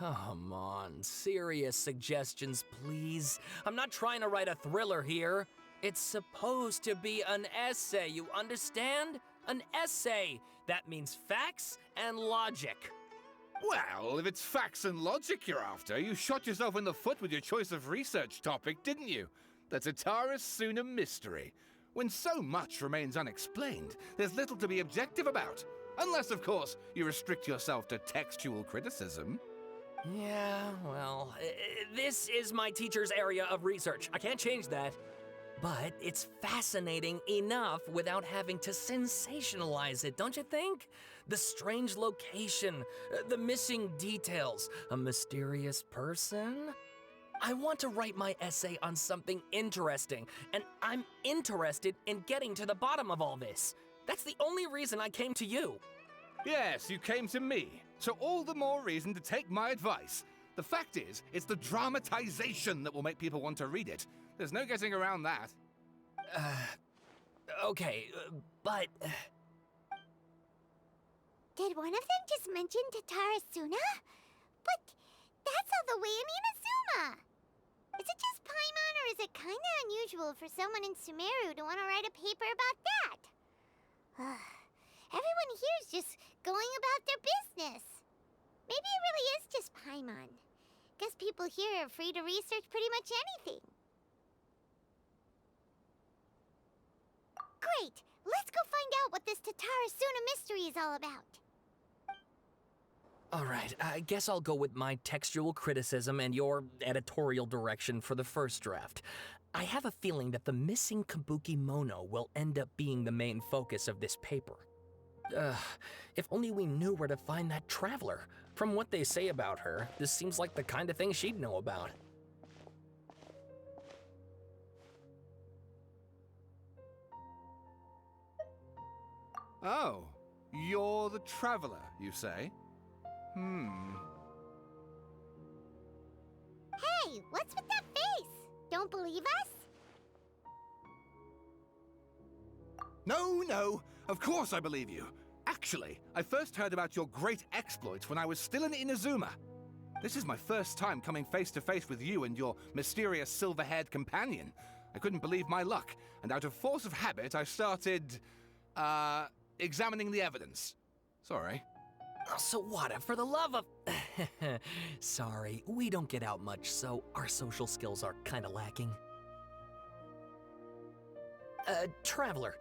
Come on, serious suggestions, please. I'm not trying to write a thriller here. It's supposed to be an essay, you understand? An essay! That means facts and logic. Well, if it's facts and logic you're after, you shot yourself in the foot with your choice of research topic, didn't you? The Tatara mystery. When so much remains unexplained, there's little to be objective about. Unless, of course, you restrict yourself to textual criticism. Yeah, well, this is my teacher's area of research. I can't change that. But it's fascinating enough without having to sensationalize it, don't you think? The strange location, the missing details, a mysterious person. I want to write my essay on something interesting, and I'm interested in getting to the bottom of all this. That's the only reason I came to you. Yes, you came to me, so all the more reason to take my advice. The fact is, it's the dramatization that will make people want to read it. There's no getting around that. Okay, but... Did one of them just mention Tatarasuna? But that's all the way in Inazuma! Is it just Paimon, or is it kinda unusual for someone in Sumeru to want to write a paper about that? Everyone here is just going about their business. Maybe it really is just Paimon. Guess people here are free to research pretty much anything. Great! Let's go find out what this Tatarasuna mystery is all about. All right, I guess I'll go with my textual criticism and your editorial direction for the first draft. I have a feeling that the missing Kabuki Mono will end up being the main focus of this paper. If only we knew where to find that traveler. From what they say about her, this seems like the kind of thing she'd know about. Oh, you're the traveler, you say? Hey, what's with that face? Don't believe us? No, of course I believe you. Actually, I first heard about your great exploits when I was still in Inazuma. This is my first time coming face to face with you and your mysterious silver-haired companion. I couldn't believe my luck, and out of force of habit, I started, examining the evidence. Sorry. Oh, Sawada, for the love of... Sorry, we don't get out much, so our social skills are kinda lacking. Traveler,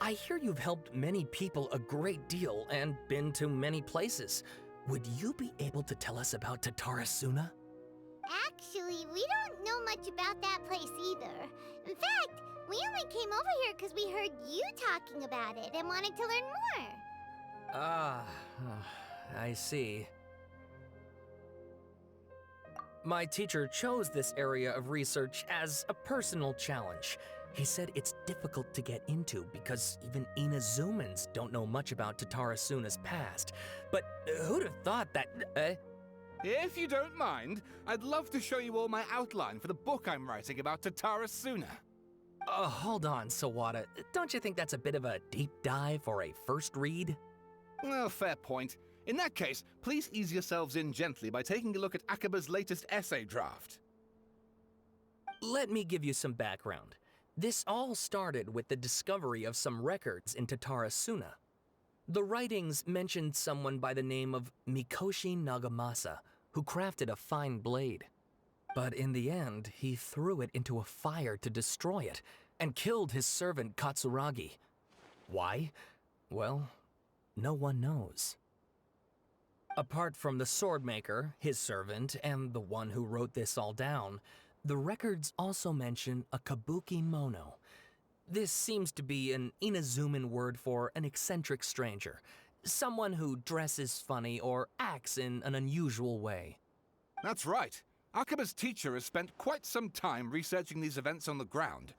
I hear you've helped many people a great deal and been to many places. Would you be able to tell us about Tatarasuna? Actually, we don't know much about that place either. In fact, we only came over here because we heard you talking about it and wanted to learn more. I see. My teacher chose this area of research as a personal challenge. He said it's difficult to get into because even Inazumans don't know much about Tatarasuna's past. But who'd have thought that... If you don't mind, I'd love to show you all my outline for the book I'm writing about Tatarasuna. Hold on, Sawada. Don't you think that's a bit of a deep dive for a first read? Well, fair point. In that case, please ease yourselves in gently by taking a look at Akaba's latest essay draft. Let me give you some background. This all started with the discovery of some records in Tatarasuna. The writings mentioned someone by the name of Mikoshi Nagamasa, who crafted a fine blade. But in the end, he threw it into a fire to destroy it, and killed his servant Katsuragi. Why? Well, no one knows. Apart from the swordmaker, his servant, and the one who wrote this all down, the records also mention a Kabuki Mono. This seems to be an Inazuman word for an eccentric stranger, someone who dresses funny or acts in an unusual way. That's right. Akaba's teacher has spent quite some time researching these events on the ground.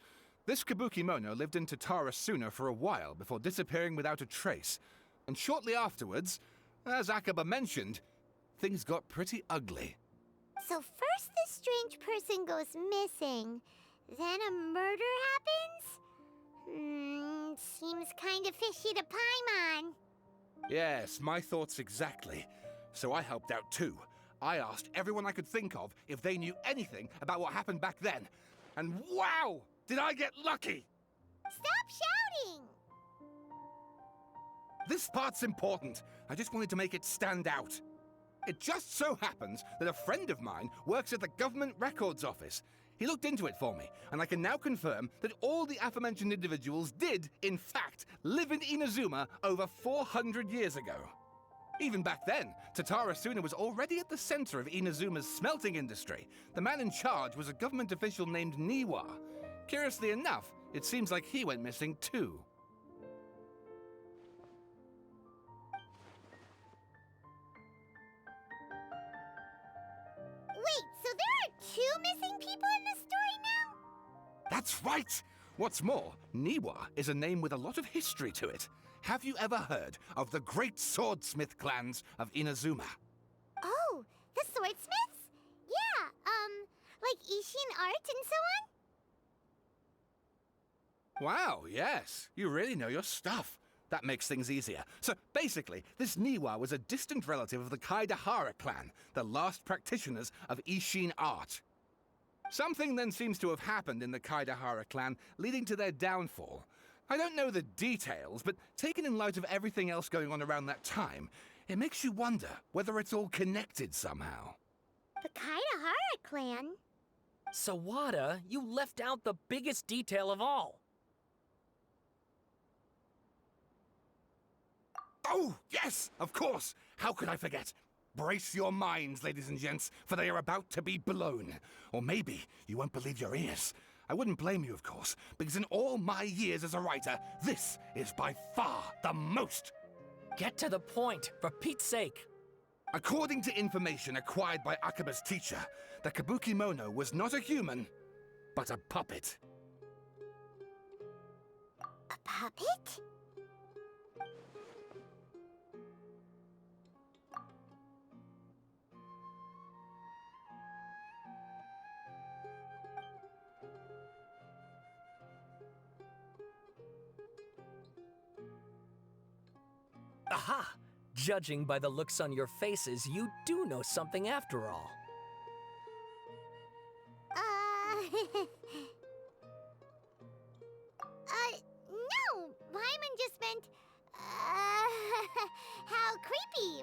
This Kabuki Mono lived in Tatarasuna for a while before disappearing without a trace. And shortly afterwards, as Akaba mentioned, things got pretty ugly. So first this strange person goes missing, then a murder happens? Seems kinda fishy to Paimon. Yes, my thoughts exactly. So I helped out too. I asked everyone I could think of if they knew anything about what happened back then. And wow! Did I get lucky! Stop shouting! This part's important. I just wanted to make it stand out. It just so happens that a friend of mine works at the Government Records Office. He looked into it for me, and I can now confirm that all the aforementioned individuals did, in fact, live in Inazuma over 400 years ago. Even back then, Tatarasuna was already at the center of Inazuma's smelting industry. The man in charge was a government official named Niwa. Curiously enough, it seems like he went missing too. Wait, so there are 2 missing people in this story now? That's right! What's more, Niwa is a name with a lot of history to it. Have you ever heard of the great swordsmith clans of Inazuma? Oh, the swordsmiths? Yeah, like Ishin art and so on? Wow, yes. You really know your stuff. That makes things easier. So basically, this Niwa was a distant relative of the Kaidahara clan, the last practitioners of Ishin art. Something then seems to have happened in the Kaidahara clan, leading to their downfall. I don't know the details, but taken in light of everything else going on around that time, it makes you wonder whether it's all connected somehow. The Kaidahara clan? Sawada, you left out the biggest detail of all. Oh, yes, of course. How could I forget? Brace your minds, ladies and gents, for they are about to be blown. Or maybe you won't believe your ears. I wouldn't blame you, of course, because in all my years as a writer, this is by far the most. Get to the point, for Pete's sake. According to information acquired by Akaba's teacher, the Kabukimono was not a human, but a puppet. A puppet? Aha! Judging by the looks on your faces, you do know something after all. No! Paimon just meant, how creepy.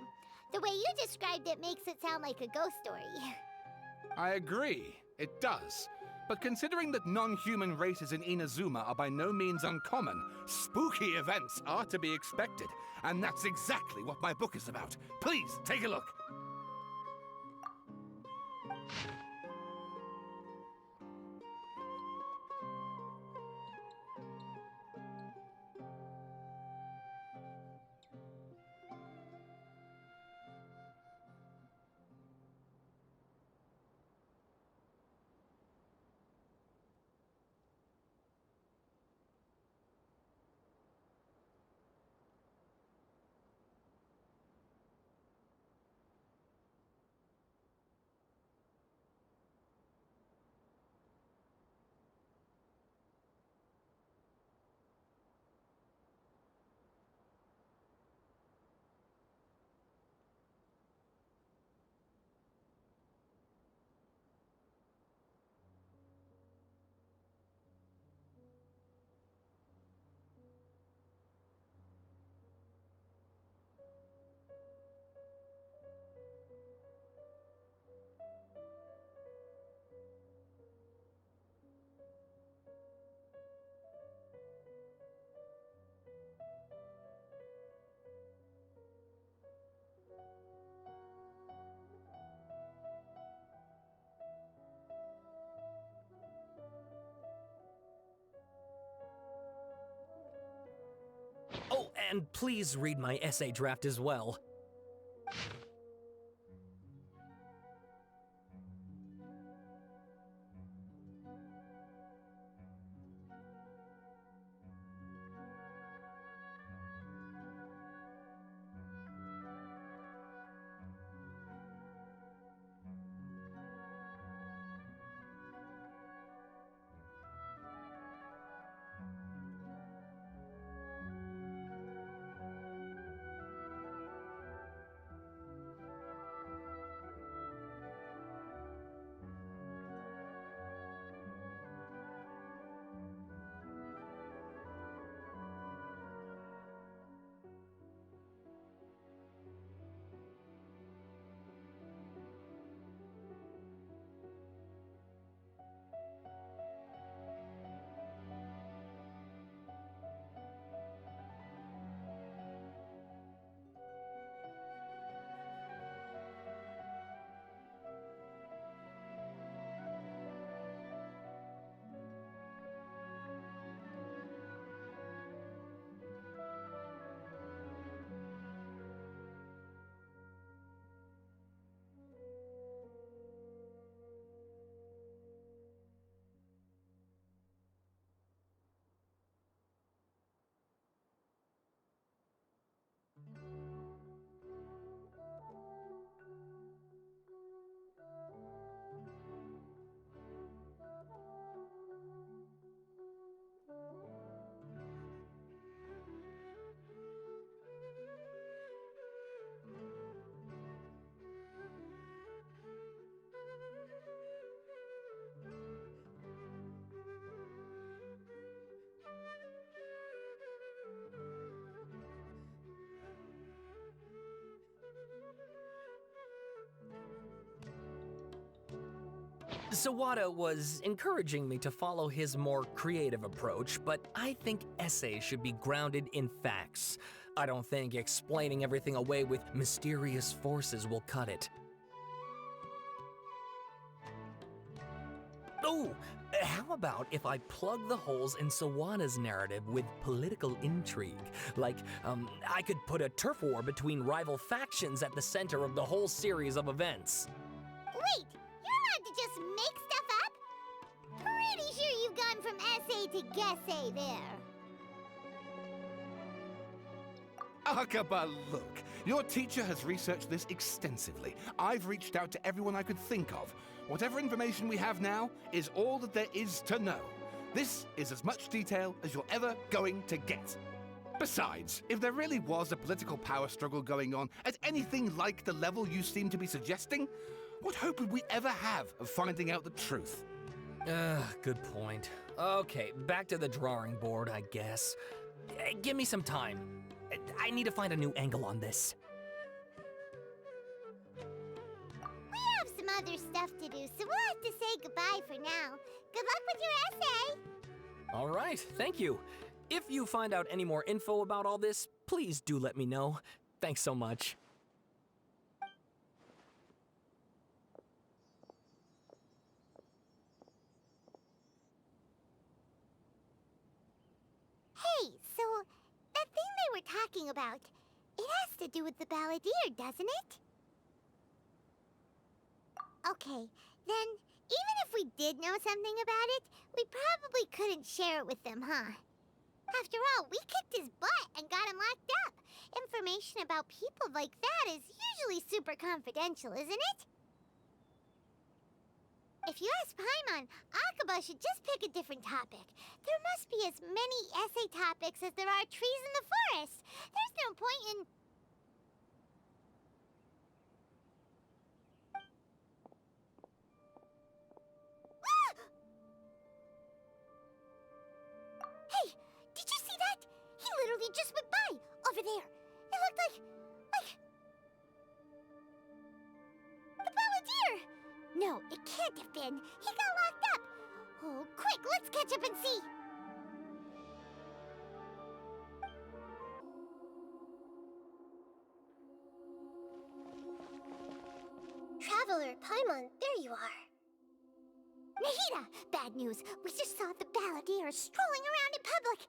The way you described it makes it sound like a ghost story. I agree, it does. But considering that non-human races in Inazuma are by no means uncommon, spooky events are to be expected. And that's exactly what my book is about. Please, take a look. Oh, and please read my essay draft as well. Sawada was encouraging me to follow his more creative approach, but I think essays should be grounded in facts. I don't think explaining everything away with mysterious forces will cut it. Oh, how about if I plug the holes in Sawada's narrative with political intrigue? Like, I could put a turf war between rival factions at the center of the whole series of events. Wait, you're allowed to just make stuff up? Pretty sure you've gone from essay to guessay there. Akaba, look. Your teacher has researched this extensively. I've reached out to everyone I could think of. Whatever information we have now is all that there is to know. This is as much detail as you're ever going to get. Besides, if there really was a political power struggle going on at anything like the level you seem to be suggesting, what hope would we ever have of finding out the truth? Good point. Okay, back to the drawing board, I guess. Give me some time. I need to find a new angle on this. We have some other stuff to do, so we'll have to say goodbye for now. Good luck with your essay! All right, thank you. If you find out any more info about all this, please do let me know. Thanks so much. Hey, so that thing they were talking about, it has to do with the balladeer, doesn't it? Okay, then even if we did know something about it, we probably couldn't share it with them, huh? After all, we kicked his butt and got him locked up. Information about people like that is usually super confidential, isn't it? If you ask Paimon, Akaba should just pick a different topic. There must be as many essay topics as there are trees in the forest. There's no point in... Hey, did you see that? He literally just went by, over there. It looked like... the balladeer! No, it can't have been. He got locked up. Oh, quick, let's catch up and see. Traveler, Paimon, there you are. Nahida! Bad news. We just saw the balladeer strolling around in public.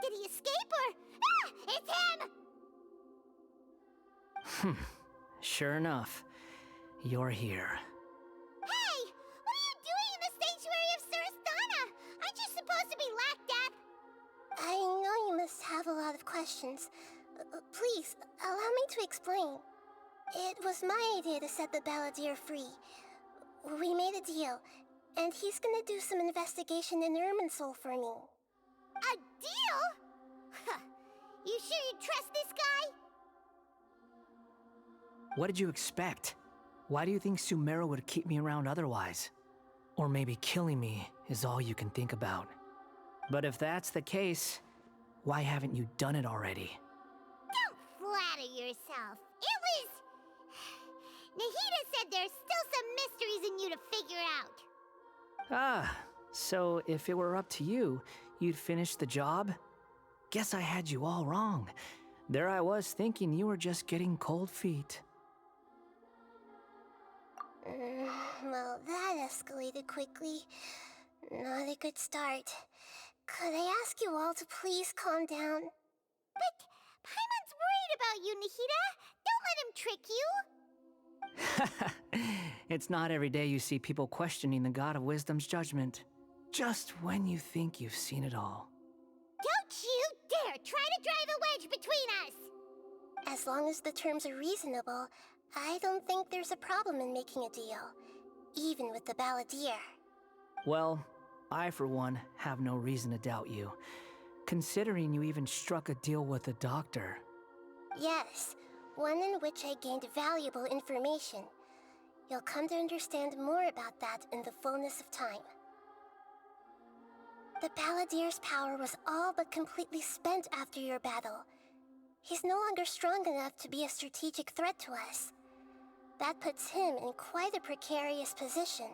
Did he escape or... Ah! It's him! Sure enough, you're here. Hey! What are you doing in the sanctuary of Surastana? Aren't you supposed to be locked up? I know you must have a lot of questions. Please, allow me to explain. It was my idea to set the balladeer free. We made a deal, and he's gonna do some investigation in Irminsul for me. A deal? Huh. You sure you trust this guy? What did you expect? Why do you think Sumeru would keep me around otherwise? Or maybe killing me is all you can think about. But if that's the case, why haven't you done it already? Don't flatter yourself. It was... Nahida said there's still some mysteries in you to figure out. Ah, so if it were up to you, you'd finish the job? Guess I had you all wrong. There I was thinking you were just getting cold feet. Well, that escalated quickly. Not a good start. Could I ask you all to please calm down? But Paimon's worried about you, Nahida. Don't let him trick you. It's not every day you see people questioning the God of Wisdom's judgment. Just when you think you've seen it all. Don't you dare try to drive a wedge between us! As long as the terms are reasonable, I don't think there's a problem in making a deal. Even with the balladeer. Well, I for one have no reason to doubt you, considering you even struck a deal with the doctor. Yes, one in which I gained valuable information. You'll come to understand more about that in the fullness of time. The balladeer's power was all but completely spent after your battle. He's no longer strong enough to be a strategic threat to us. That puts him in quite a precarious position.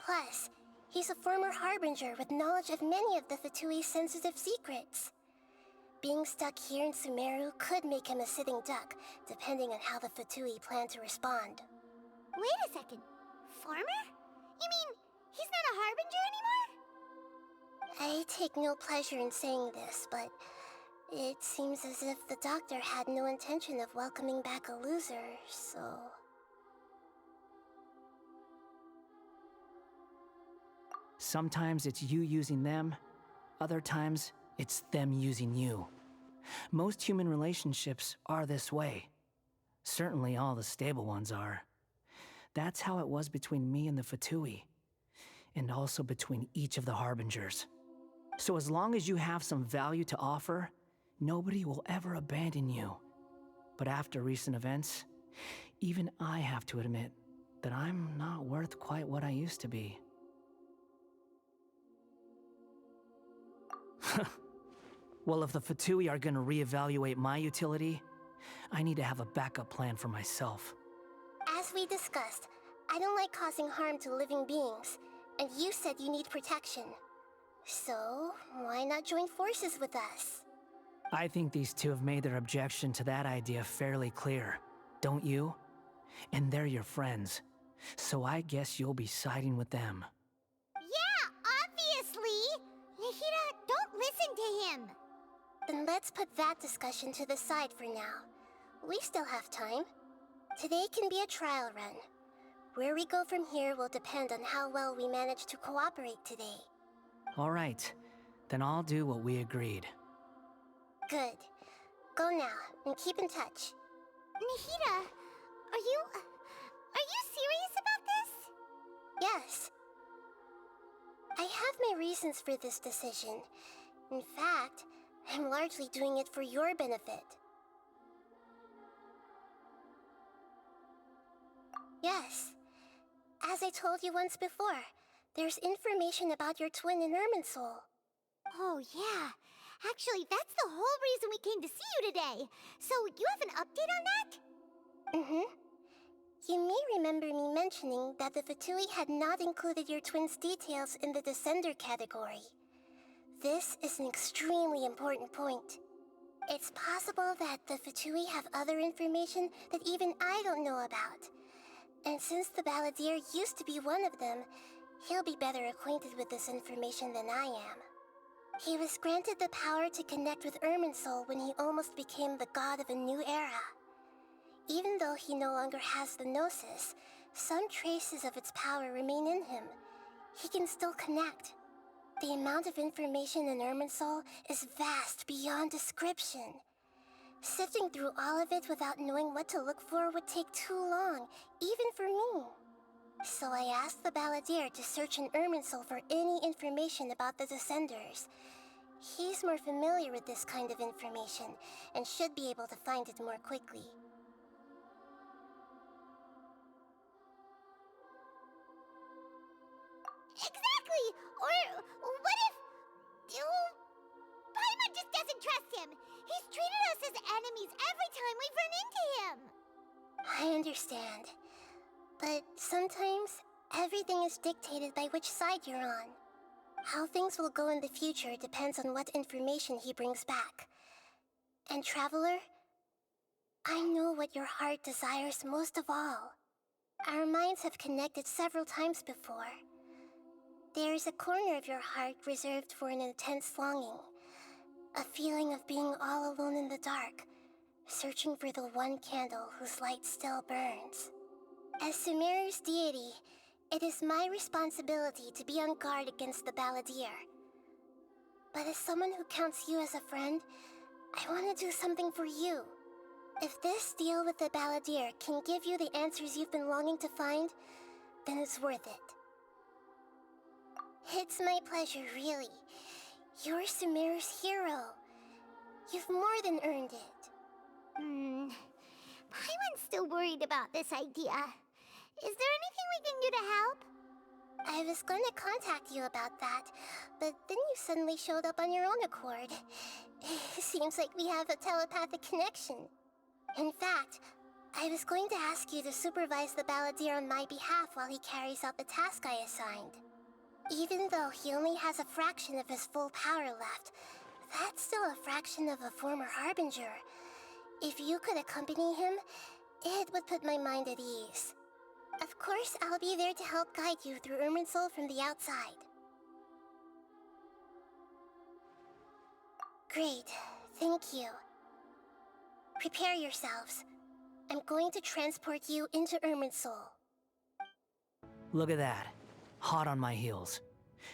Plus, he's a former Harbinger with knowledge of many of the Fatui's sensitive secrets. Being stuck here in Sumeru could make him a sitting duck, depending on how the Fatui plan to respond. Wait a second. Former? You mean he's not a Harbinger anymore? I take no pleasure in saying this, but it seems as if the doctor had no intention of welcoming back a loser, so... Sometimes it's you using them, other times it's them using you. Most human relationships are this way. Certainly all the stable ones are. That's how it was between me and the Fatui, and also between each of the Harbingers. So as long as you have some value to offer, nobody will ever abandon you. But after recent events, even I have to admit that I'm not worth quite what I used to be. Well, if the Fatui are gonna reevaluate my utility, I need to have a backup plan for myself. As we discussed, I don't like causing harm to living beings, and you said you need protection. So, why not join forces with us? I think these two have made their objection to that idea fairly clear, don't you? And they're your friends, so I guess you'll be siding with them. Yeah, obviously! Nahida, don't listen to him! Then let's put that discussion to the side for now. We still have time. Today can be a trial run. Where we go from here will depend on how well we manage to cooperate today. All right, then I'll do what we agreed. Good. Go now, and keep in touch. Nahida, are you serious about this? Yes. I have my reasons for this decision. In fact, I'm largely doing it for your benefit. Yes. As I told you once before, there's information about your twin in Irminsul. Oh, yeah. Actually, that's the whole reason we came to see you today. So, you have an update on that? Mm-hmm. You may remember me mentioning that the Fatui had not included your twin's details in the Descender category. This is an extremely important point. It's possible that the Fatui have other information that even I don't know about. And since the Balladeer used to be one of them, he'll be better acquainted with this information than I am. He was granted the power to connect with Irminsul when he almost became the god of a new era. Even though he no longer has the Gnosis, some traces of its power remain in him. He can still connect. The amount of information in Irminsul is vast beyond description. Sifting through all of it without knowing what to look for would take too long, even for me. So I asked the Balladeer to search in Irminsul for any information about the Descenders. He's more familiar with this kind of information, and should be able to find it more quickly. Exactly! Or what if... Paimon just doesn't trust him! He's treated us as enemies every time we've run into him! I understand. But sometimes, everything is dictated by which side you're on. How things will go in the future depends on what information he brings back. And Traveler, I know what your heart desires most of all. Our minds have connected several times before. There is a corner of your heart reserved for an intense longing. A feeling of being all alone in the dark, searching for the one candle whose light still burns. As Sumeru's deity, it is my responsibility to be on guard against the Balladeer. But as someone who counts you as a friend, I want to do something for you. If this deal with the Balladeer can give you the answers you've been longing to find, then it's worth it. It's my pleasure, really. You're Sumeru's hero. You've more than earned it. Paimon's still worried about this idea. Is there anything we can do to help? I was going to contact you about that, but then you suddenly showed up on your own accord. Seems like we have a telepathic connection. In fact, I was going to ask you to supervise the balladeer on my behalf while he carries out the task I assigned. Even though he only has a fraction of his full power left, that's still a fraction of a former Harbinger. If you could accompany him, it would put my mind at ease. Of course, I'll be there to help guide you through Irminsul from the outside. Great, thank you. Prepare yourselves. I'm going to transport you into Irminsul. Look at that. Hot on my heels.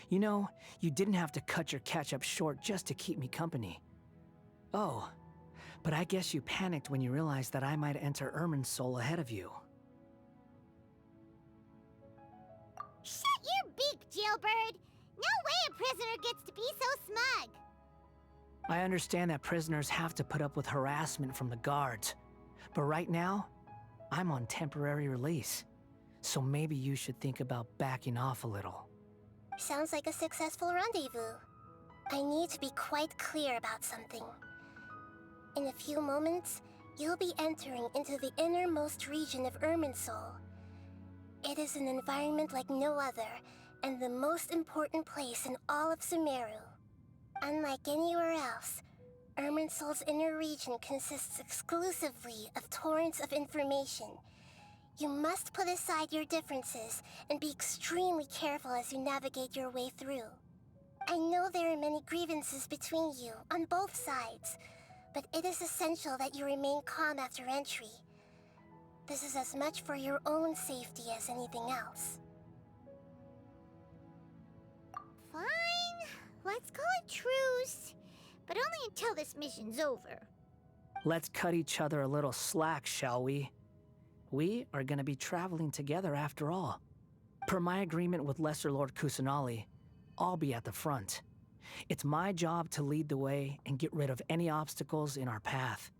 You know, you didn't have to cut your catch-up short just to keep me company. Oh, but I guess you panicked when you realized that I might enter Irminsul ahead of you. Shut your beak, jailbird! No way a prisoner gets to be so smug! I understand that prisoners have to put up with harassment from the guards, but right now, I'm on temporary release. So maybe you should think about backing off a little. Sounds like a successful rendezvous. I need to be quite clear about something. In a few moments, you'll be entering into the innermost region of Irminsul. It is an environment like no other, and the most important place in all of Sumeru. Unlike anywhere else, Irminsul's inner region consists exclusively of torrents of information. You must put aside your differences and be extremely careful as you navigate your way through. I know there are many grievances between you on both sides, but it is essential that you remain calm after entry. This is as much for your own safety as anything else. Fine, let's call it truce. But only until this mission's over. Let's cut each other a little slack, shall we? We are gonna be traveling together after all. Per my agreement with Lesser Lord Kusanali, I'll be at the front. It's my job to lead the way and get rid of any obstacles in our path.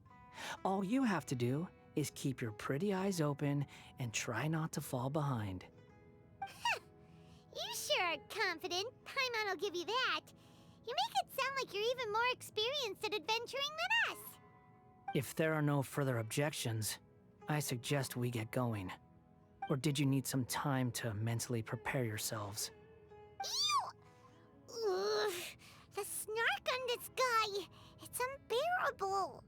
All you have to do is keep your pretty eyes open and try not to fall behind. You sure are confident. Paimon will give you that. You make it sound like you're even more experienced at adventuring than us. If there are no further objections, I suggest we get going. Or did you need some time to mentally prepare yourselves? Ew! Ugh, the snark on this guy. It's unbearable.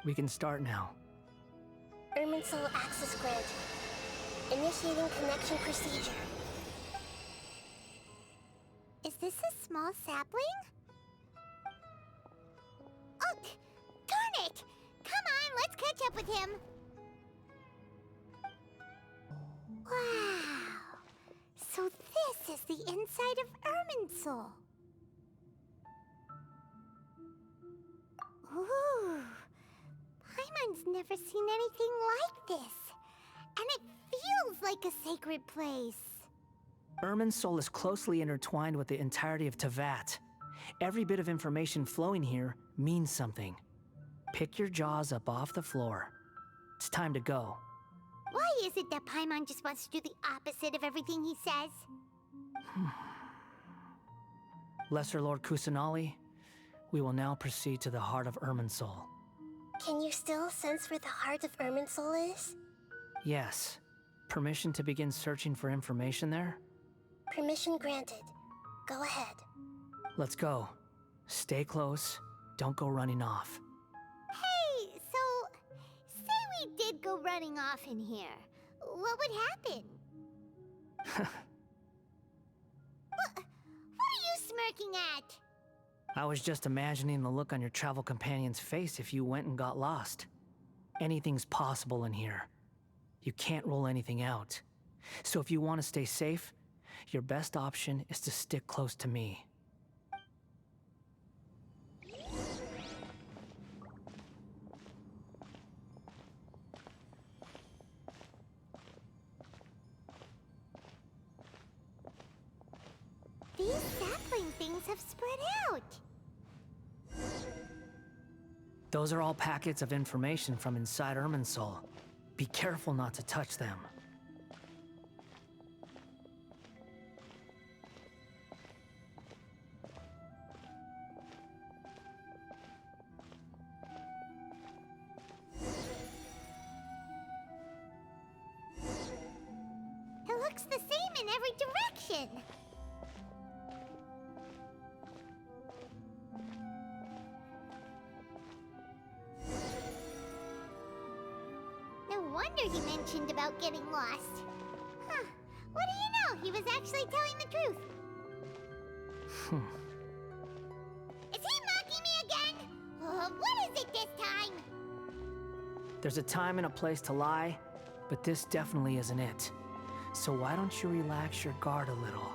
We can start now. Irminsul access granted. Initiating connection procedure. Is this a small sapling? Oh, darn it! Come on, let's catch up with him. Wow. So this is the inside of Irminsul. Ooh. Paimon's never seen anything like this. And it feels like a sacred place. Irminsul is closely intertwined with the entirety of Teyvat. Every bit of information flowing here means something. Pick your jaws up off the floor. It's time to go. Why is it that Paimon just wants to do the opposite of everything he says? Lesser Lord Kusanali, we will now proceed to the heart of Irminsul. Can you still sense where the heart of Irminsul is? Yes. Permission to begin searching for information there? Permission granted. Go ahead. Let's go. Stay close. Don't go running off. Hey, so, say we did go running off in here. What would happen? What are you smirking at? I was just imagining the look on your travel companion's face if you went and got lost. Anything's possible in here. You can't rule anything out. So if you want to stay safe, your best option is to stick close to me. These sapling things have spread out. Those are all packets of information from inside Irminsul. Be careful not to touch them. every direction. No wonder he mentioned about getting lost. Huh. What do you know? He was actually telling the truth. Is he mocking me again? What is it this time? There's a time and a place to lie, but this definitely isn't it. So why don't you relax your guard a little?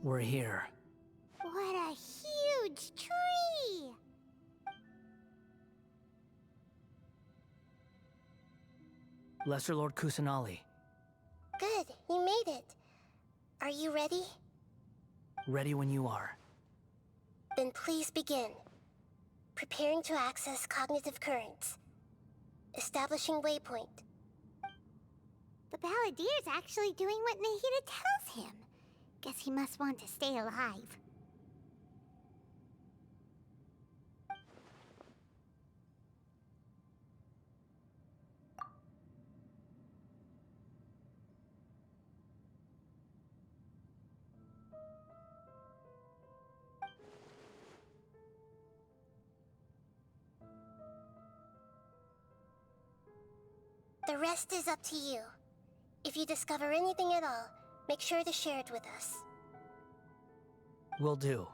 We're here. What a huge tree! Lesser Lord Kusanali, Good, you made it. Are you ready? ready when you are. Then please begin. Preparing to access cognitive currents. Establishing waypoint. The Balladier's actually doing what Nahida tells him. Guess he must want to stay alive. The rest is up to you. If you discover anything at all, make sure to share it with us. Will do.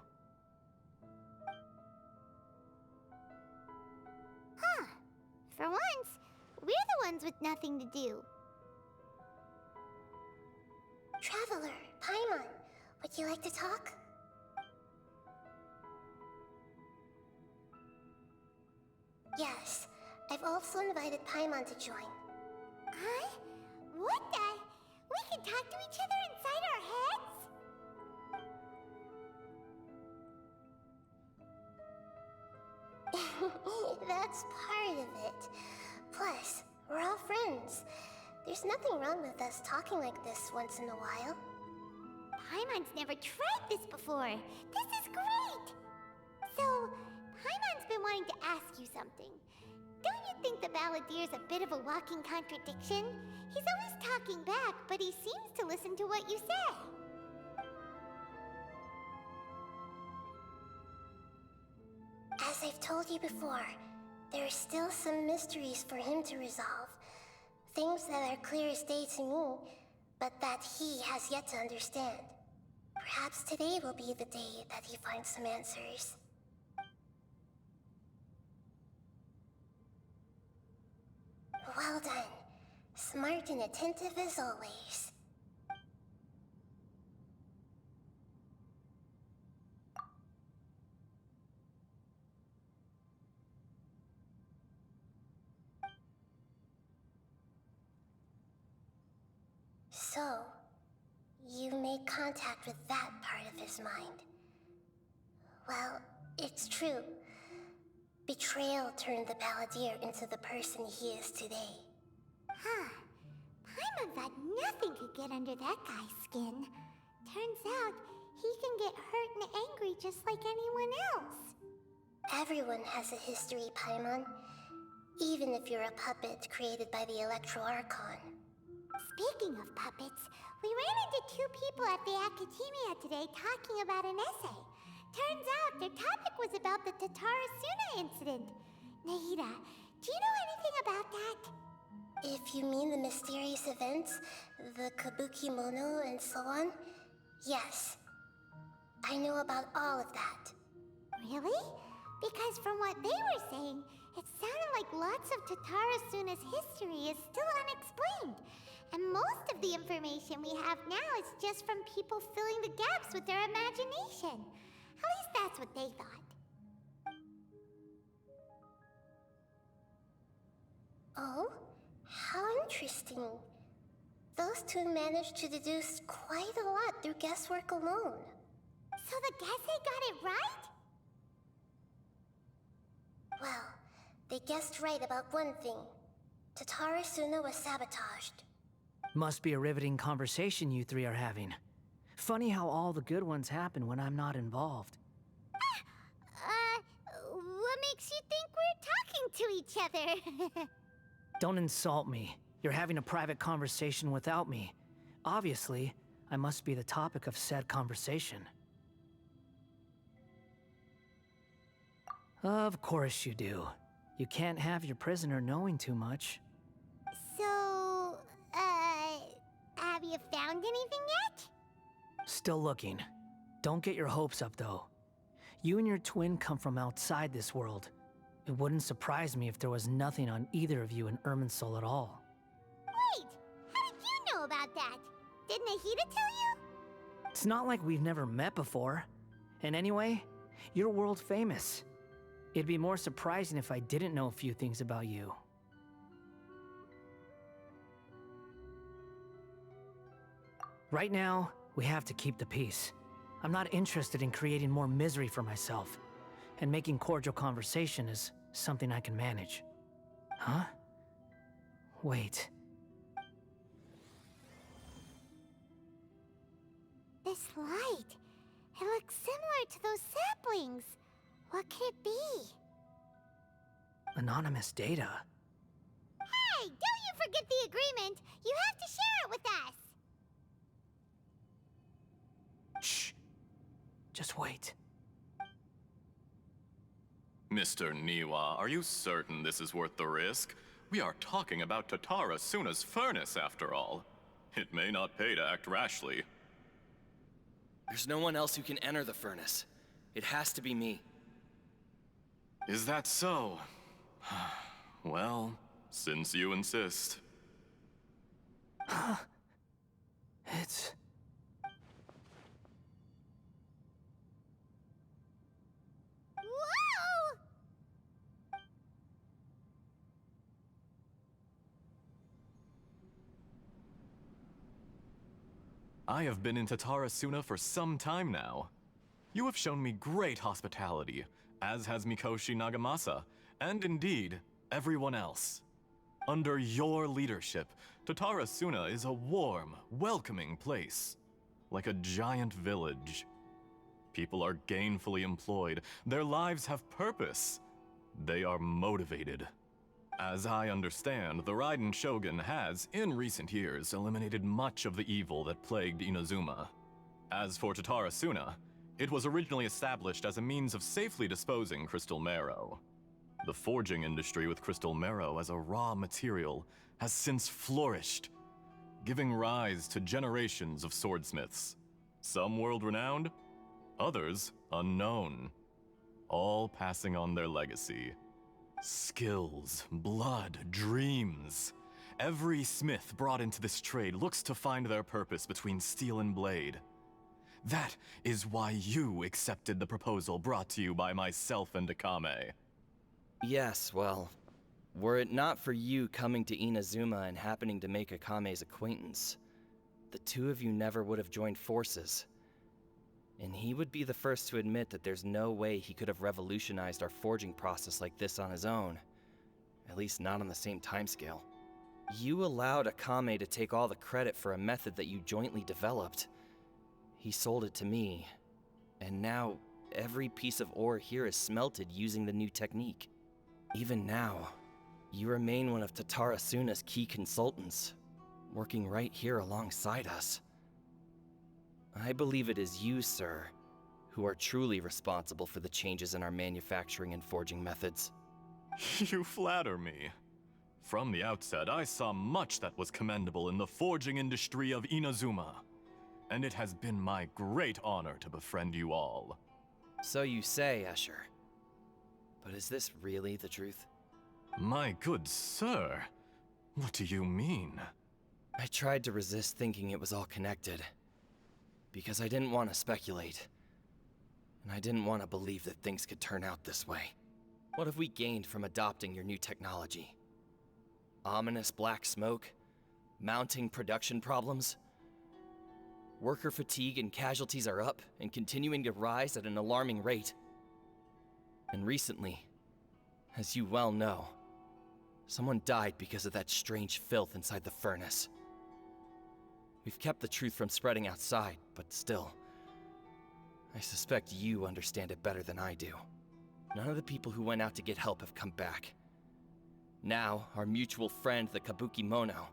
Huh. For once, we're the ones with nothing to do. Traveler, Paimon, would you like to talk? Yes, I've also invited Paimon to join. Huh? What the? We can talk to each other inside our heads? That's part of it. Plus, we're all friends. There's nothing wrong with us talking like this once in a while. Paimon's never tried this before. This is great! So, Paimon's been wanting to ask you something. Don't you think the Balladier's a bit of a walking contradiction? He's always talking back, but he seems to listen to what you say. As I've told you before, there are still some mysteries for him to resolve. Things that are clear as day to me, but that he has yet to understand. Perhaps today will be the day that he finds some answers. Well done. Smart and attentive as always. So, you made contact with that part of his mind. Well, it's true. Betrayal turned the Balladeer into the person he is today. Huh. Paimon thought nothing could get under that guy's skin. Turns out, he can get hurt and angry just like anyone else. Everyone has a history, Paimon. Even if you're a puppet created by the Electro Archon. Speaking of puppets, we ran into two people at the Academia today talking about an essay. Turns out their topic was about the Tatarasuna incident. Nahida, do you know anything about that? If you mean the mysterious events, the Kabuki Mono and so on, yes. I know about all of that. Really? Because from what they were saying, it sounded like lots of Tatarasuna's history is still unexplained. And most of the information we have now is just from people filling the gaps with their imagination. At least that's what they thought. Oh? How interesting. Those two managed to deduce quite a lot through guesswork alone. So the Gesse got it right? Well, they guessed right about one thing. Tatarasuna was sabotaged. Must be a riveting conversation you three are having. Funny how all the good ones happen when I'm not involved. What makes you think we're talking to each other? Don't insult me. You're having a private conversation without me. Obviously, I must be the topic of said conversation. Of course you do. You can't have your prisoner knowing too much. So, have you found anything yet? Still looking. Don't get your hopes up, though. You and your twin come from outside this world. It wouldn't surprise me if there was nothing on either of you in Irminsul at all. Wait, how did you know about that? Did Nahida tell you? It's not like we've never met before. And anyway, you're world famous. It'd be more surprising if I didn't know a few things about you. Right now, we have to keep the peace. I'm not interested in creating more misery for myself, and making cordial conversation is something I can manage. Huh? Wait. This light, it looks similar to those saplings. What could it be? Anonymous data. Hey, don't you forget the agreement! You have to share it with us! Shh. Just wait. Mr. Niwa, are you certain this is worth the risk? We are talking about Tatara Suna's furnace, after all. It may not pay to act rashly. There's no one else who can enter the furnace. It has to be me. Is that so? Well, since you insist. It's... Whoa! I have been in Tatara Suna for some time now. You have shown me great hospitality, as has Mikoshi Nagamasa, and indeed, everyone else. Under your leadership, Tatara Suna is a warm, welcoming place, like a giant village. People are gainfully employed, their lives have purpose. They are motivated. As I understand, the Raiden Shogun has, in recent years, eliminated much of the evil that plagued Inazuma. As for Tatara Suna, it was originally established as a means of safely disposing crystal marrow. The forging industry with crystal marrow as a raw material has since flourished, giving rise to generations of swordsmiths. Some world-renowned, others unknown, all passing on their legacy. Skills, blood, dreams. Every smith brought into this trade looks to find their purpose between steel and blade. That is why you accepted the proposal brought to you by myself and Akame. Yes, well, were it not for you coming to Inazuma and happening to make Akame's acquaintance, the two of you never would have joined forces. And he would be the first to admit that there's no way he could have revolutionized our forging process like this on his own. At least not on the same timescale. You allowed Akame to take all the credit for a method that you jointly developed. He sold it to me, and now every piece of ore here is smelted using the new technique. Even now, you remain one of Tatara Suna's key consultants, working right here alongside us. I believe it is you, sir, who are truly responsible for the changes in our manufacturing and forging methods. You flatter me. From the outset, I saw much that was commendable in the forging industry of Inazuma, and it has been my great honor to befriend you all. So you say, Escher. But is this really the truth? My good sir, what do you mean? I tried to resist thinking it was all connected, because I didn't want to speculate. And I didn't want to believe that things could turn out this way. What have we gained from adopting your new technology? Ominous black smoke? Mounting production problems? Worker fatigue and casualties are up and continuing to rise at an alarming rate. And recently, as you well know, someone died because of that strange filth inside the furnace. We've kept the truth from spreading outside, but still, I suspect you understand it better than I do. None of the people who went out to get help have come back. Now, our mutual friend, the Kabuki Mono,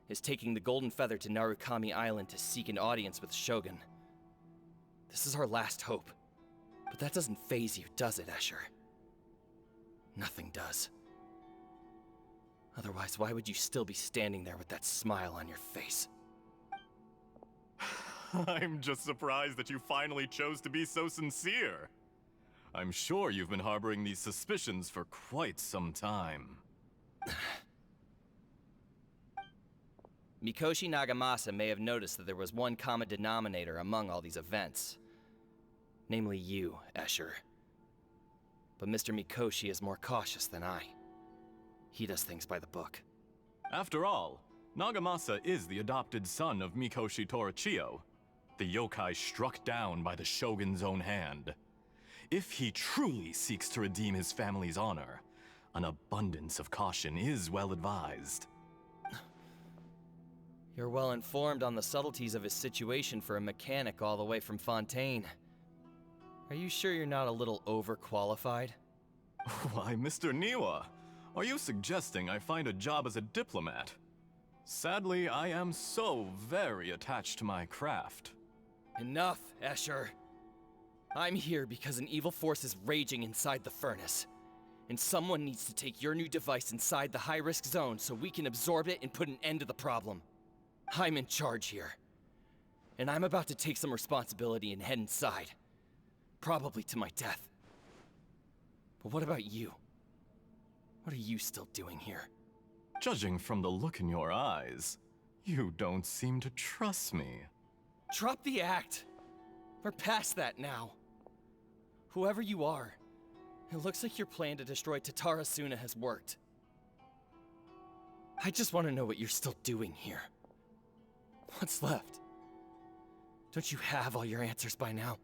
is taking the Golden Feather to Narukami Island to seek an audience with Shogun. This is our last hope. But that doesn't faze you, does it, Escher? Nothing does. Otherwise, why would you still be standing there with that smile on your face? I'm just surprised that you finally chose to be so sincere. I'm sure you've been harboring these suspicions for quite some time. Mikoshi Nagamasa may have noticed that there was one common denominator among all these events. Namely you, Escher. But Mr. Mikoshi is more cautious than I. He does things by the book. After all, Nagamasa is the adopted son of Mikoshi Torichio, the yokai struck down by the Shogun's own hand. If he truly seeks to redeem his family's honor, an abundance of caution is well advised. You're well informed on the subtleties of his situation for a mechanic all the way from Fontaine. Are you sure you're not a little overqualified? Why, Mr. Niwa, are you suggesting I find a job as a diplomat? Sadly, I am so very attached to my craft. Enough, Escher. I'm here because an evil force is raging inside the furnace. And someone needs to take your new device inside the high-risk zone so we can absorb it and put an end to the problem. I'm in charge here. And I'm about to take some responsibility and head inside. Probably to my death. But what about you? What are you still doing here? Judging from the look in your eyes, you don't seem to trust me. Drop the act! We're past that now. Whoever you are, it looks like your plan to destroy Tatarasuna has worked. I just want to know what you're still doing here. What's left? Don't you have all your answers by now?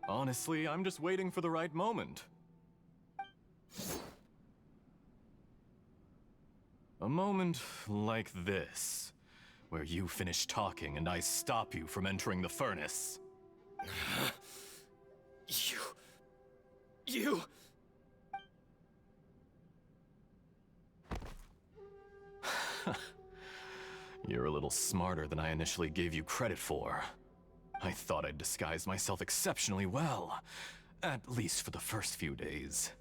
Honestly, I'm just waiting for the right moment. A moment like this, where you finish talking and I stop you from entering the furnace. You... You're a little smarter than I initially gave you credit for. I thought I'd disguised myself exceptionally well, at least for the first few days.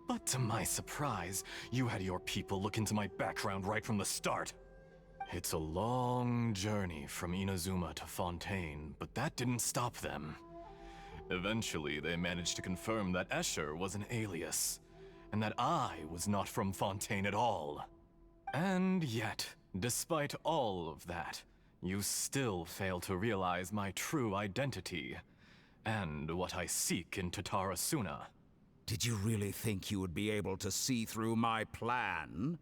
But to my surprise, you had your people look into my background right from the start. It's a long journey from Inazuma to Fontaine, but that didn't stop them. Eventually, they managed to confirm that Escher was an alias, and that I was not from Fontaine at all. And yet, despite all of that, you still fail to realize my true identity, and what I seek in Tatarasuna. Did you really think you would be able to see through my plan?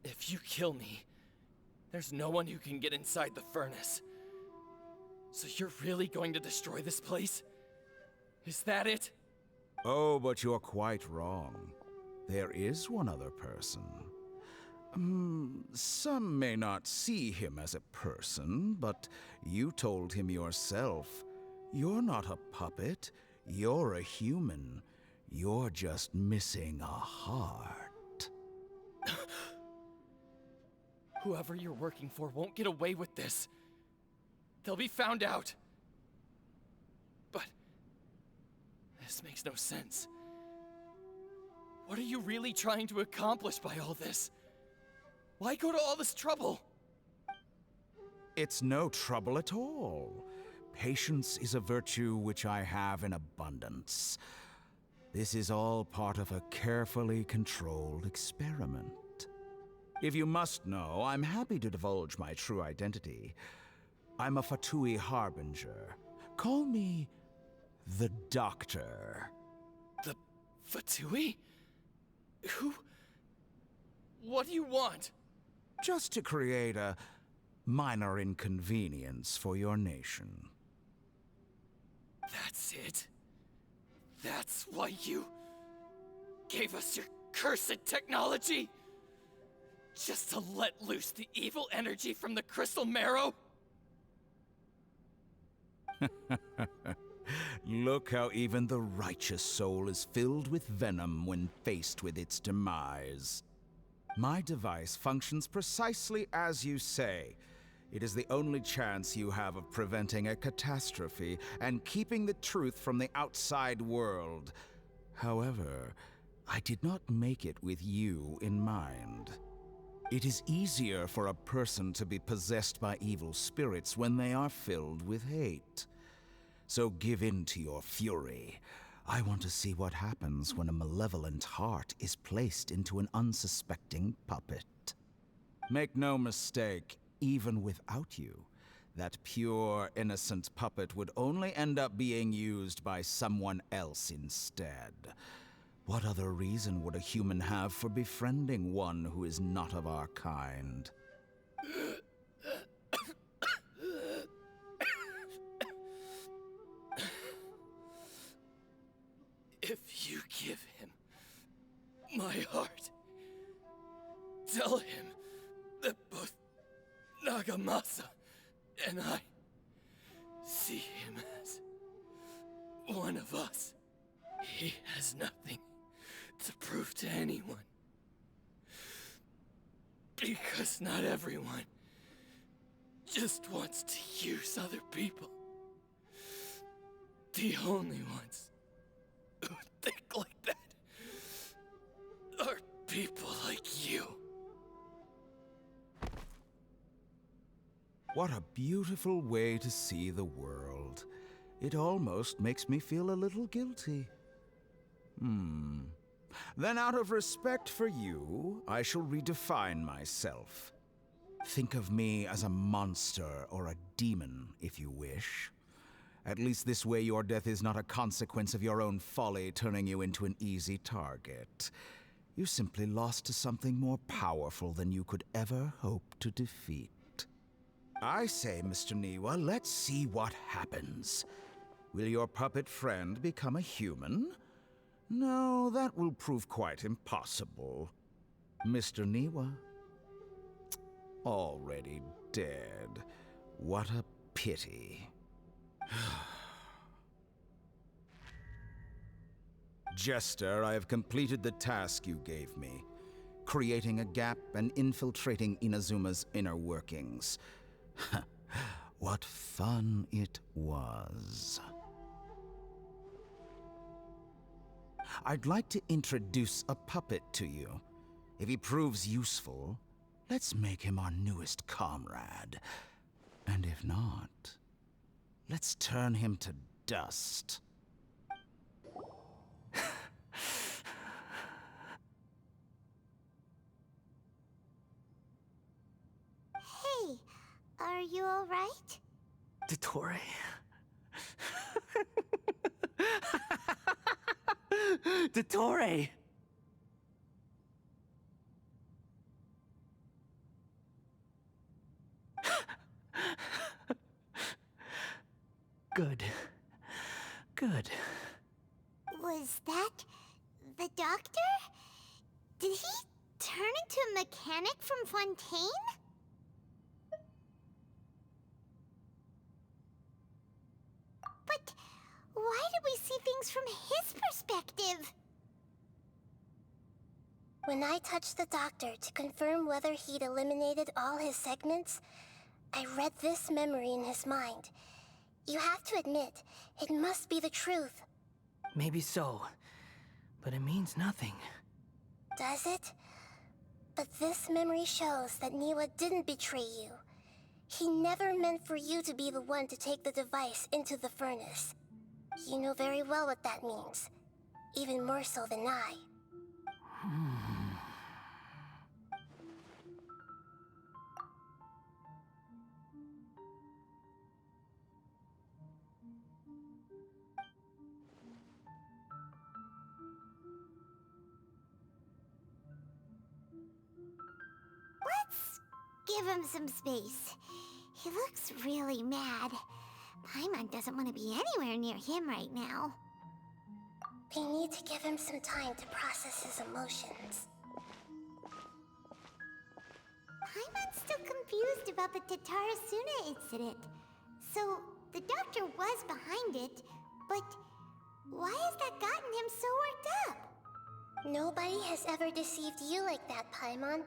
If you kill me, there's no one who can get inside the furnace. So you're really going to destroy this place? Is that it? Oh, but you're quite wrong. There is one other person. Some may not see him as a person, but you told him yourself. You're not a puppet. You're a human. You're just missing a heart. Whoever you're working for won't get away with this. They'll be found out. But this makes no sense. What are you really trying to accomplish by all this? Why go to all this trouble? It's no trouble at all. Patience is a virtue which I have in abundance. This is all part of a carefully controlled experiment. If you must know, I'm happy to divulge my true identity. I'm a Fatui Harbinger. Call me the Doctor. The Fatui? Who? What do you want? Just to create a minor inconvenience for your nation. That's it? That's why you gave us your cursed technology? Just to let loose the evil energy from the crystal marrow? Look how even the righteous soul is filled with venom when faced with its demise. My device functions precisely as you say. It is the only chance you have of preventing a catastrophe and keeping the truth from the outside world. However, I did not make it with you in mind. It is easier for a person to be possessed by evil spirits when they are filled with hate. So give in to your fury. I want to see what happens when a malevolent heart is placed into an unsuspecting puppet. Make no mistake, even without you, that pure, innocent puppet would only end up being used by someone else instead. What other reason would a human have for befriending one who is not of our kind? If you give him my heart, tell him that both Nagamasa and I see him as one of us. He has nothing to prove to anyone. Because not everyone just wants to use other people. The only ones who think like that are people like you. What a beautiful way to see the world. It almost makes me feel a little guilty. Then out of respect for you, I shall redefine myself. Think of me as a monster or a demon, if you wish. At least this way your death is not a consequence of your own folly turning you into an easy target. You simply lost to something more powerful than you could ever hope to defeat. I say, Mr. Niwa, let's see what happens. Will your puppet friend become a human? No, that will prove quite impossible. Mr. Niwa? Already dead. What a pity. Jester, I have completed the task you gave me. Creating a gap and infiltrating Inazuma's inner workings. What fun it was. I'd like to introduce a puppet to you. If he proves useful, let's make him our newest comrade. And if not, let's turn him to dust. Hey, are you alright? Dottore? Dottore! Good. Good. Was that the doctor? Did he turn into a mechanic from Fontaine? But why did we see things from his perspective? When I touched the doctor to confirm whether he'd eliminated all his segments, I read this memory in his mind. You have to admit, it must be the truth. Maybe so, but it means nothing. Does it? But this memory shows that Niwa didn't betray you. He never meant for you to be the one to take the device into the furnace. You know very well what that means. Even more so than I. Let's give him some space. He looks really mad. Paimon doesn't want to be anywhere near him right now. We need to give him some time to process his emotions. Paimon's still confused about the Tatarasuna incident. So, the doctor was behind it, But why has that gotten him so worked up? Nobody has ever deceived you like that, Paimon.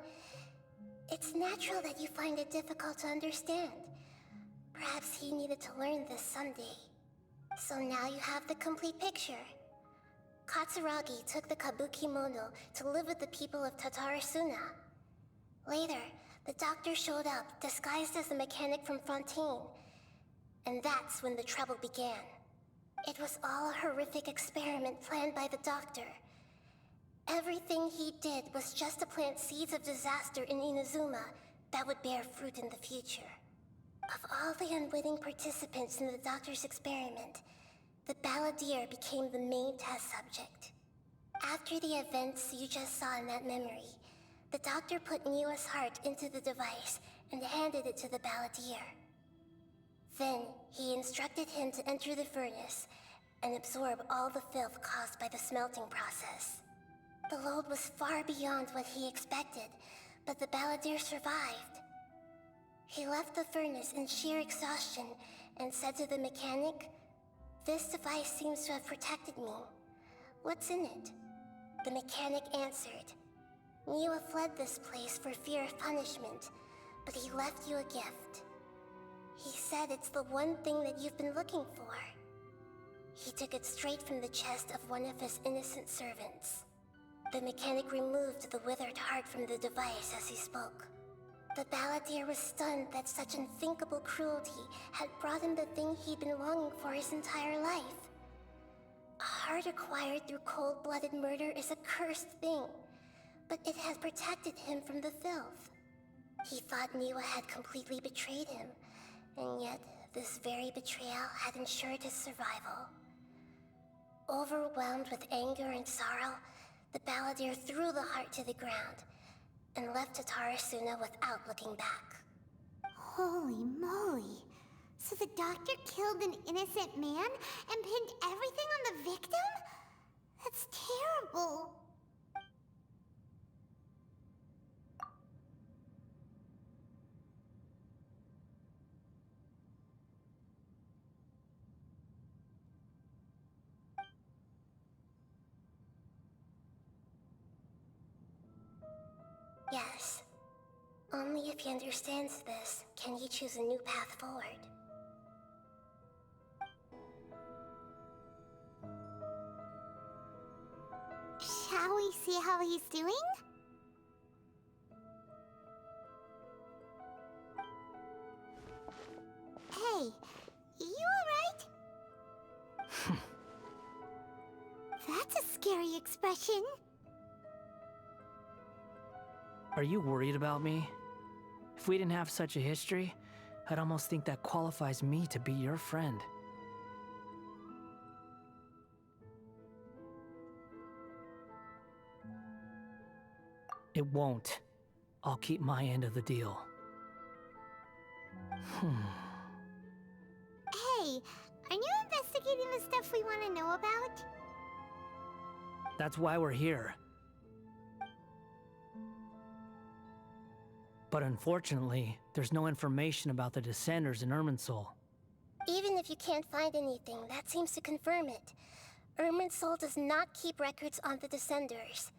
It's natural that you find it difficult to understand. Perhaps he needed to learn this someday. So now you have the complete picture. Katsuragi took the Kabukimono to live with the people of Tatarasuna. Later, the doctor showed up, disguised as a mechanic from Fontaine. And that's when the trouble began. It was all a horrific experiment planned by the doctor. Everything he did was just to plant seeds of disaster in Inazuma that would bear fruit in the future. Of all the unwitting participants in the doctor's experiment, the balladeer became the main test subject. After the events you just saw in that memory, the doctor put Niwa's heart into the device and handed it to the balladeer. Then, he instructed him to enter the furnace and absorb all the filth caused by the smelting process. The load was far beyond what he expected, but the balladeer survived. He left the furnace in sheer exhaustion and said to the mechanic, "This device seems to have protected me. What's in it?" The mechanic answered, "Niwa fled this place for fear of punishment, but he left you a gift. He said it's the one thing that you've been looking for." He took it straight from the chest of one of his innocent servants. The mechanic removed the withered heart from the device as he spoke. The balladeer was stunned that such unthinkable cruelty had brought him the thing he'd been longing for his entire life. A heart acquired through cold-blooded murder is a cursed thing, but it has protected him from the filth. He thought Niwa had completely betrayed him, and yet this very betrayal had ensured his survival. Overwhelmed with anger and sorrow, the balladeer threw the heart to the ground and left Tatarasuna without looking back. Holy moly. So the doctor killed an innocent man and pinned everything on the victim? That's terrible. Yes. Only if he understands this can he choose a new path forward. Shall we see how he's doing? Hey, you alright? That's a scary expression. Are you worried about me? If we didn't have such a history, I'd almost think that qualifies me to be your friend. It won't. I'll keep my end of the deal. Hey, aren't you investigating the stuff we want to know about? That's why we're here. But unfortunately, there's no information about the Descenders in Irminsul. Even if you can't find anything, that seems to confirm it. Irminsul does not keep records on the Descenders.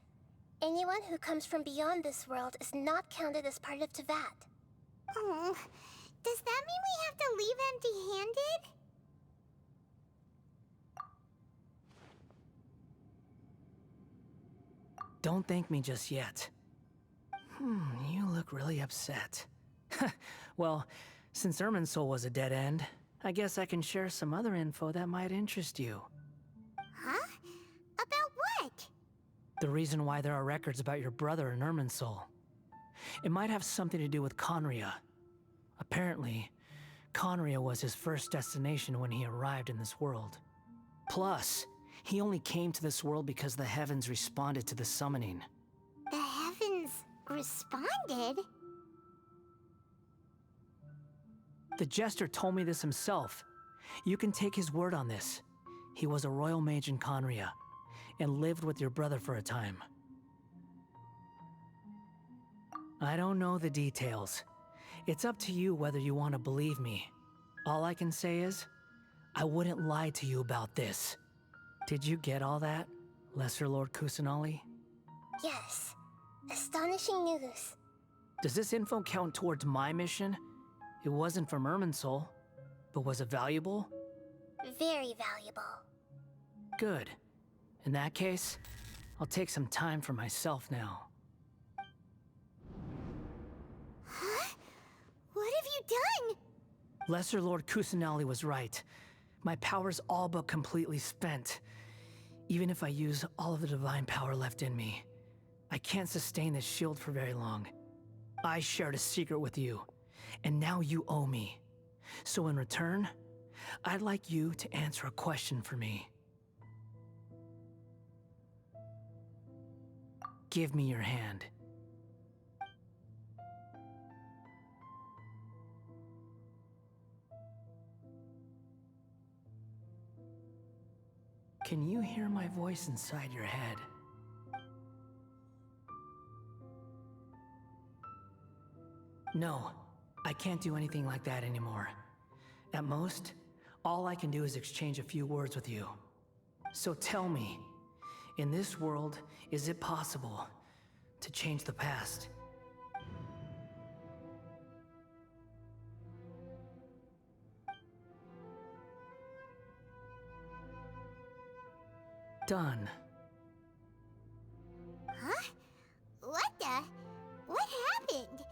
Anyone who comes from beyond this world is not counted as part of Tevat. Oh, does that mean we have to leave empty-handed? Don't thank me just yet. You look really upset. Well, since Irminsul was a dead end, I guess I can share some other info that might interest you. Huh? About what? The reason why there are records about your brother in Irminsul. It might have something to do with Conria. Apparently, Conria was his first destination when he arrived in this world. Plus, he only came to this world because the heavens responded to the summoning. The heavens responded? The Jester told me this himself. You can take his word on this. He was a royal mage in Conria, and lived with your brother for a time. I don't know the details. It's up to you whether you want to believe me. All I can say is, I wouldn't lie to you about this. Did you get all that, Lesser Lord Kusanali? Yes. Astonishing news. Does this info count towards my mission? It wasn't from Irminsul, but was it valuable? Very valuable. Good. In that case, I'll take some time for myself now. Huh? What have you done? Lesser Lord Kusanali was right. My power's all but completely spent. Even if I use all of the divine power left in me, I can't sustain this shield for very long. I shared a secret with you, and now you owe me. So in return, I'd like you to answer a question for me. Give me your hand. Can you hear my voice inside your head? No, I can't do anything like that anymore. At most, all I can do is exchange a few words with you. So tell me, in this world, is it possible to change the past? Done. Huh? What the? What happened?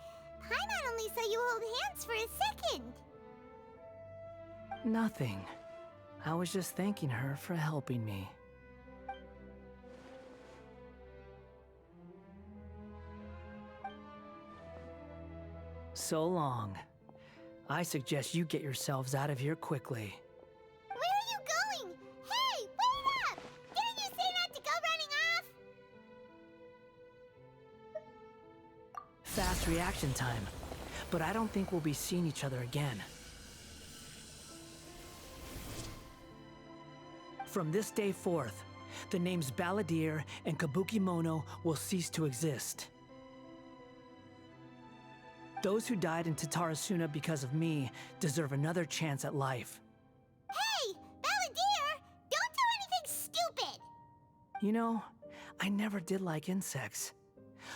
Paimon only saw you hold hands for a second. Nothing. I was just thanking her for helping me. So long. I suggest you get yourselves out of here quickly. Where are you going? Hey, wait up! Didn't you say not to go running off? Fast reaction time. But I don't think we'll be seeing each other again. From this day forth, the names Balladeer and Kabuki Mono will cease to exist. Those who died in Tatarasuna because of me deserve another chance at life. Hey, Balladeer! Don't do anything stupid! You know, I never did like insects.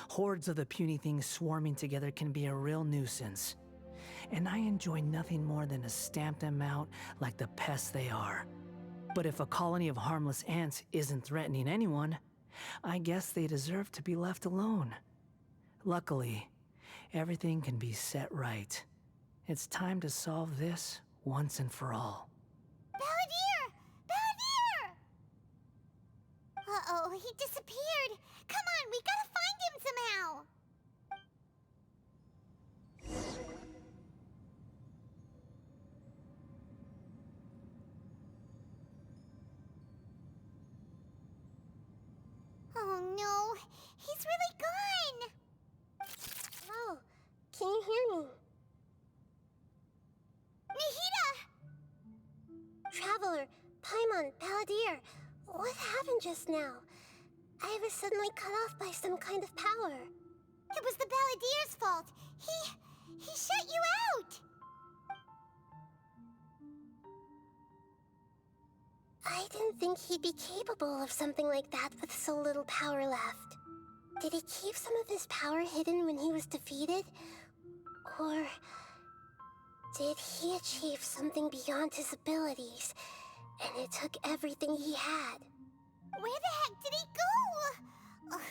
Hordes of the puny things swarming together can be a real nuisance. And I enjoy nothing more than to stamp them out like the pests they are. But if a colony of harmless ants isn't threatening anyone, I guess they deserve to be left alone. Luckily, everything can be set right. It's time to solve this once and for all. Balladeer! Balladeer! Uh-oh, he disappeared. Come on, we gotta find him somehow. Oh no, he's really gone. Oh, can you hear me? Nahida! Traveler, Paimon, Balladeer, what happened just now? I was suddenly cut off by some kind of power. It was the Balladeer's fault. He shut you out. I didn't think he'd be capable of something like that with so little power left. Did he keep some of his power hidden when he was defeated? Or did he achieve something beyond his abilities, and it took everything he had? Where the heck did he go? Ugh,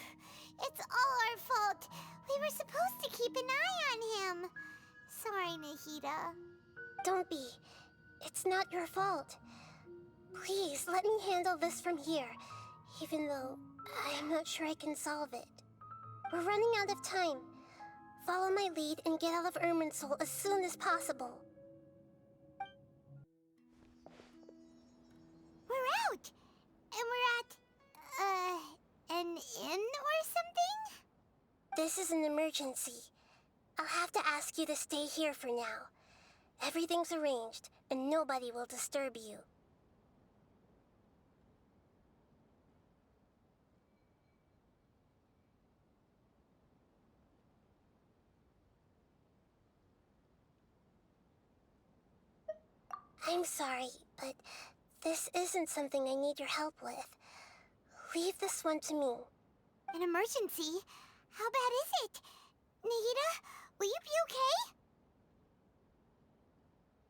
it's all our fault. We were supposed to keep an eye on him. Sorry, Nahida. Don't be. It's not your fault. Please, let me handle this from here, even though I'm not sure I can solve it. We're running out of time. Follow my lead and get out of Irminsul as soon as possible. We're out! And we're at, an inn or something? This is an emergency. I'll have to ask you to stay here for now. Everything's arranged, and nobody will disturb you. I'm sorry, but this isn't something I need your help with. Leave this one to me. An emergency? How bad is it? Nahida, will you be okay?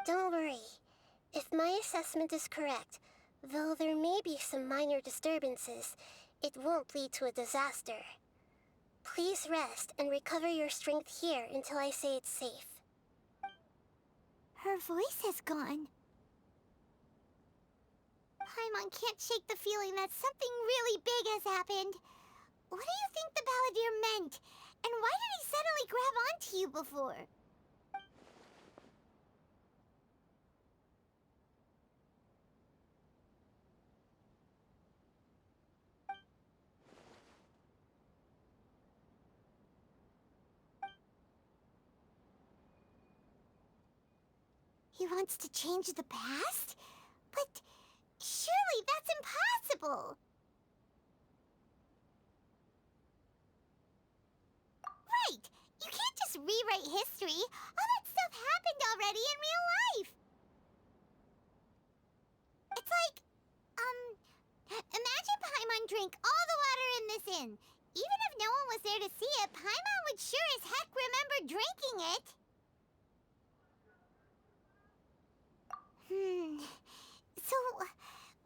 Don't worry. If my assessment is correct, though there may be some minor disturbances, it won't lead to a disaster. Please rest and recover your strength here until I say it's safe. Her voice has gone. Paimon can't shake the feeling that something really big has happened. What do you think the Balladeer meant? And why did he suddenly grab onto you before? He wants to change the past? But surely that's impossible! Right! You can't just rewrite history. All that stuff happened already in real life. It's like, imagine Paimon drank all the water in this inn. Even if no one was there to see it, Paimon would sure as heck remember drinking it. So,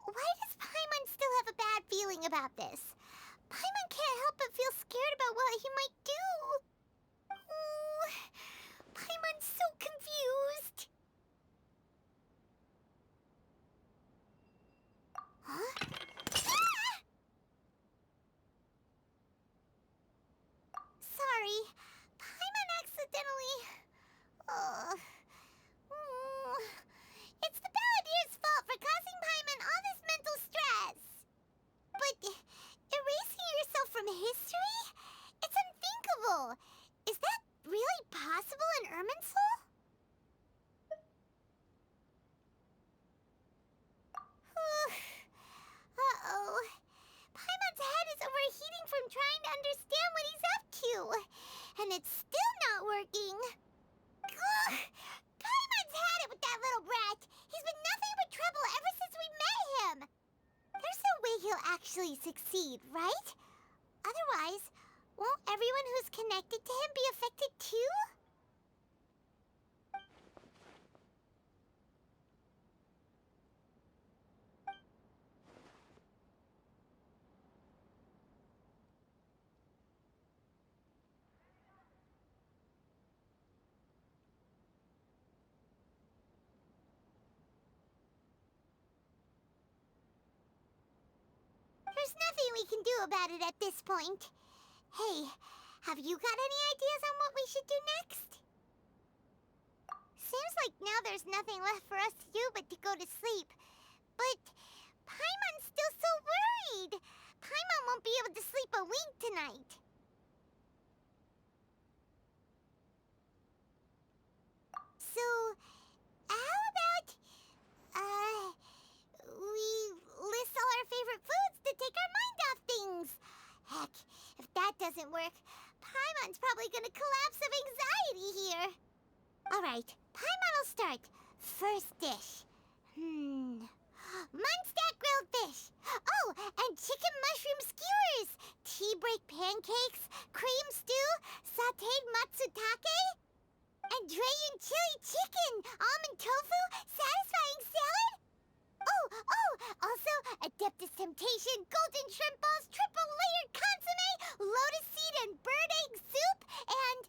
why does Paimon still have a bad feeling about this? Paimon can't help but feel scared about what he might do. Oh, Paimon's so confused. Huh? Ah! Sorry, Paimon accidentally... It's the Balladeer's fault for causing Paimon all this mental stress. But erasing yourself from history? It's unthinkable. Is that really possible in Irminsul? Uh-oh. Paimon's head is overheating from trying to understand what he's up to. And it's still not working. Ugh. Paimon's had it with that little brat. He's been nothing but trouble ever since we met him. There's no way he'll actually succeed, right? Otherwise, won't everyone who's connected to him be affected too? There's nothing we can do about it at this point. Hey, have you got any ideas on what we should do next? Seems like now there's nothing left for us to do but to go to sleep. But Paimon's still so worried. Paimon won't be able to sleep a wink tonight. So, how about, we list all our favorite foods to take our mind off things? Heck, if that doesn't work, Paimon's probably gonna collapse of anxiety here. Alright, Paimon will start. First dish. Munstack grilled fish. Oh, and chicken mushroom skewers. Tea break pancakes, cream stew, sauteed matsutake, and Dragon chili chicken, almond tofu, satisfying salad. Oh, also Adeptus Temptation, golden shrimp balls, triple layered consomme, lotus seed and bird egg soup, and...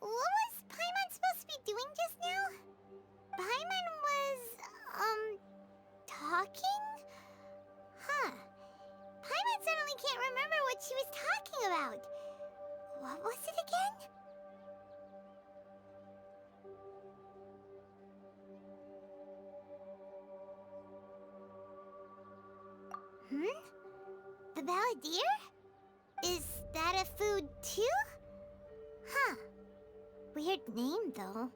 What was Paimon supposed to be doing just now? Paimon was, talking? Huh. Paimon suddenly can't remember what she was talking about. What was it again? The Balladeer? Is that a food too? Huh. Weird name, though.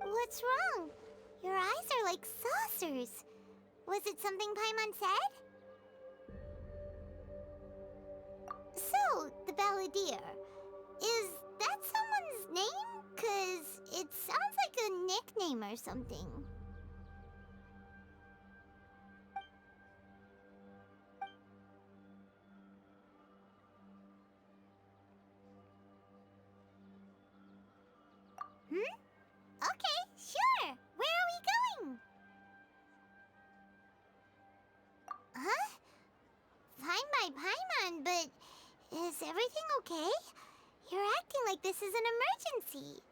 What's wrong? Your eyes are like saucers. Was it something Paimon said? So, the Balladeer. Is that someone's name? 'Cause it sounds like a nickname or something. Okay, sure. Where are we going? Huh? Fine by Paimon, but is everything okay? You're acting like this is an emergency.